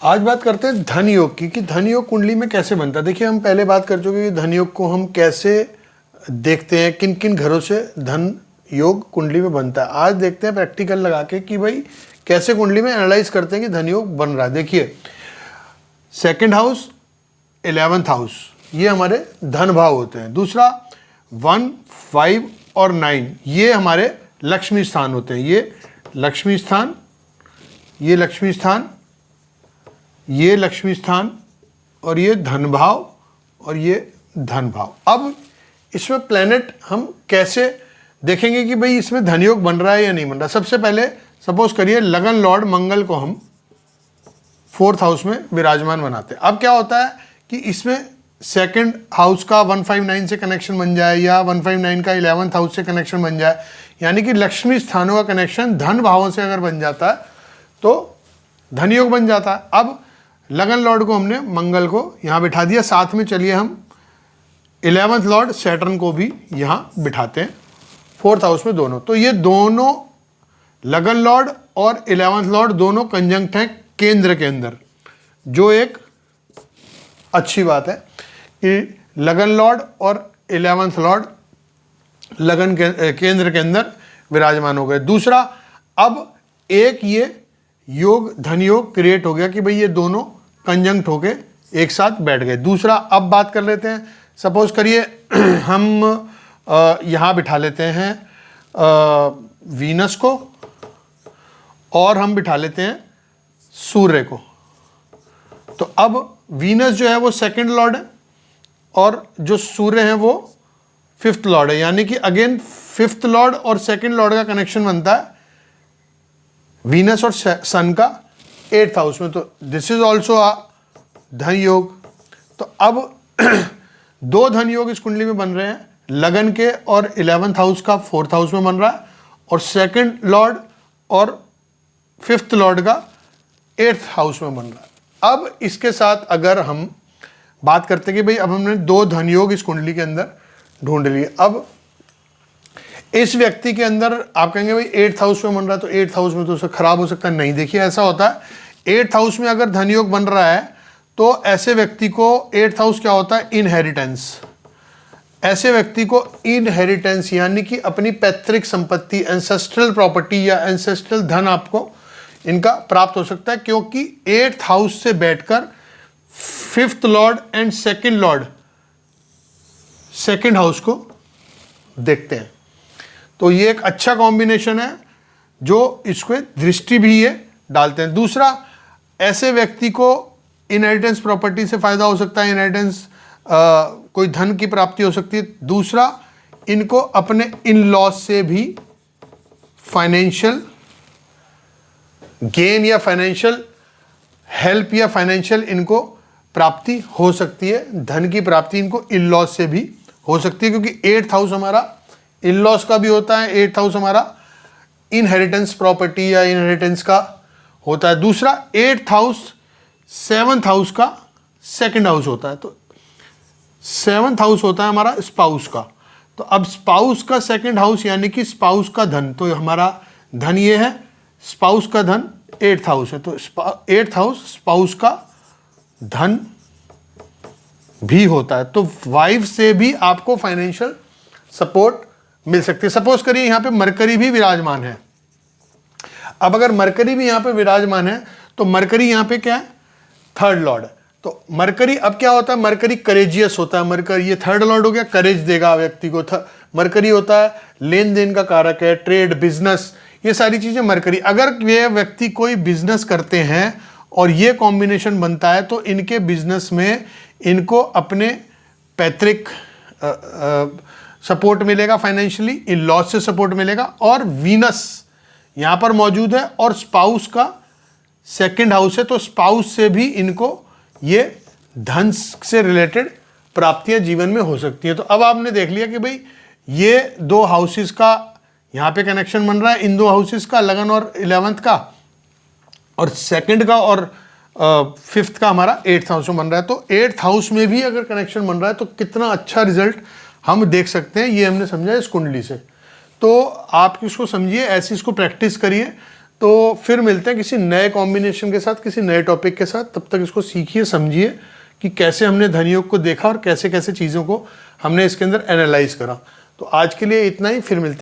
आज बात करते हैं धन योग की कि धन योग कुंडली में कैसे बनता है। देखिए, हम पहले बात कर चुके कि धन योग को हम कैसे देखते हैं, किन किन घरों से धन योग कुंडली में बनता है। आज देखते हैं प्रैक्टिकल लगा के कि भाई कैसे कुंडली में एनालाइज करते हैं कि धन योग बन रहा है। देखिए, सेकंड हाउस, 11th हाउस, ये हमारे धन भाव होते हैं। दूसरा 1, 5 और 9 ये हमारे लक्ष्मी स्थान होते हैं। ये लक्ष्मी स्थान, ये लक्ष्मी स्थान, ये लक्ष्मी स्थान और ये धन भाव और ये धन भाव। अब इसमें प्लैनेट हम कैसे देखेंगे कि भाई इसमें धन योग बन रहा है या नहीं बन रहा। सबसे पहले सपोज करिए लगन लॉर्ड मंगल को हम 4th हाउस में विराजमान बनाते हैं। अब क्या होता है कि इसमें सेकंड हाउस का 159 से कनेक्शन बन जाए या 159 का 11th हाउस से कनेक्शन बन जाए, यानी कि लक्ष्मी स्थानों का कनेक्शन धन भावों से अगर बन जाता है तो धन योग बन जाता है। अब लगन लॉर्ड को हमने मंगल को यहाँ बिठा दिया, साथ में चलिए हम 11th लॉर्ड सैटर्न को भी यहाँ बिठाते हैं 4th हाउस में दोनों। तो ये दोनों लगन लॉर्ड और 11th लॉर्ड दोनों कंजंक्ट हैं केंद्र के अंदर, जो एक अच्छी बात है कि लगन लॉर्ड और 11th लॉर्ड लगन के केंद्र के अंदर विराजमान हो गए। दूसरा, अब एक ये योग धन योग क्रिएट हो गया कि भाई ये दोनों कंजंक्ट होके एक साथ बैठ गए। दूसरा, अब बात कर लेते हैं, सपोज करिए हम यहाँ बिठा लेते हैं वीनस को और हम बिठा लेते हैं सूर्य को। तो अब वीनस जो है वो सेकंड लॉर्ड है और जो सूर्य है वो 5th लॉर्ड है, यानी कि अगेन 5th लॉर्ड और सेकंड लॉर्ड का कनेक्शन बनता है वीनस और सन का 8th हाउस में। तो दिस इज ऑल्सो अ धन योग। तो अब दो धन योग इस कुंडली में बन रहे हैं, लगन के और 11th हाउस का 4th हाउस में बन रहा है और सेकंड लॉर्ड और 5th लॉर्ड का 8th हाउस में बन रहा है। अब इसके साथ अगर हम बात करते हैं कि भाई अब हमने दो धन योग इस कुंडली के अंदर ढूंढ लिए। अब इस व्यक्ति के अंदर आप कहेंगे भाई 8th हाउस में बन रहा है तो 8th हाउस में तो उसे खराब हो सकता है। नहीं, देखिए ऐसा होता है 8th हाउस में अगर धन योग बन रहा है तो ऐसे व्यक्ति को 8th हाउस क्या होता है, इनहेरिटेंस। ऐसे व्यक्ति को इनहेरिटेंस यानी कि अपनी पैतृक संपत्ति, एंसेस्ट्रल प्रॉपर्टी या एंसेस्ट्रल धन आपको इनका प्राप्त हो सकता है, क्योंकि 8th हाउस से बैठकर 5th Lord and second Lord second house को देखते हैं। तो ये एक अच्छा कॉम्बिनेशन है जो इसको दृष्टि भी ये डालते हैं। दूसरा, ऐसे व्यक्ति को इनहेरिटेंस प्रॉपर्टी से फायदा हो सकता है, इनहेरिटेंस कोई धन की प्राप्ति हो सकती है। दूसरा, इनको अपने इन लॉज से भी फाइनेंशियल गेन या फाइनेंशियल हेल्प या फाइनेंशियल इनको प्राप्ति हो सकती है। धन की प्राप्ति इनको इन लॉज से भी हो सकती है, क्योंकि 8th हाउस हमारा इन लॉज का भी होता है, 8th हाउस हमारा इनहेरिटेंस प्रॉपर्टी या इनहेरिटेंस का होता है। दूसरा, 8th हाउस 7th हाउस का सेकंड हाउस होता है। तो 7th हाउस होता है हमारा स्पाउस का। तो अब स्पाउस का सेकंड हाउस यानी कि स्पाउस का धन, तो हमारा धन ये है, स्पाउस का धन 8th हाउस है। तो 8th हाउस स्पाउस का धन भी होता है। तो वाइफ से भी आपको फाइनेंशियल सपोर्ट मिल सकती है। सपोज करिए यहाँ पे मरकरी भी विराजमान है। अब अगर मरकरी भी यहाँ पे विराजमान है तो मरकरी यहाँ पे क्या है, 3rd लॉर्ड है। तो मरकरी अब क्या होता है, मरकरी करेजियस होता है। मरकरी ये 3rd लॉर्ड हो गया, करेज देगा व्यक्ति को। मरकरी होता है लेन देन का कारक है, ट्रेड, बिजनेस, ये सारी चीजें मरकरी। अगर ये व्यक्ति कोई बिजनेस करते हैं और ये कॉम्बिनेशन बनता है तो इनके बिजनेस में इनको अपने पैतृक सपोर्ट मिलेगा, फाइनेंशियली इन लॉज से सपोर्ट मिलेगा। और वीनस यहाँ पर मौजूद है और स्पाउस का सेकंड हाउस है, तो स्पाउस से भी इनको ये धन से रिलेटेड प्राप्तियां जीवन में हो सकती हैं। तो अब आपने देख लिया कि भाई ये दो हाउसेस का यहाँ पे कनेक्शन बन रहा है, इन दो हाउसेस का, लगन और 11th का, और सेकंड का और 5th का हमारा 8th हाउस में बन रहा है। तो 8th हाउस में भी अगर कनेक्शन बन रहा है तो कितना अच्छा रिजल्ट हम देख सकते हैं, ये हमने समझा इस कुंडली से। तो आप इसको समझिए, ऐसी इसको प्रैक्टिस करिए तो फिर मिलते हैं किसी नए कॉम्बिनेशन के साथ, किसी नए टॉपिक के साथ। तब तक इसको सीखिए, समझिए कि कैसे हमने धन योग को देखा और कैसे कैसे चीज़ों को हमने इसके अंदर एनालाइज करा। तो आज के लिए इतना ही, फिर मिलते हैं।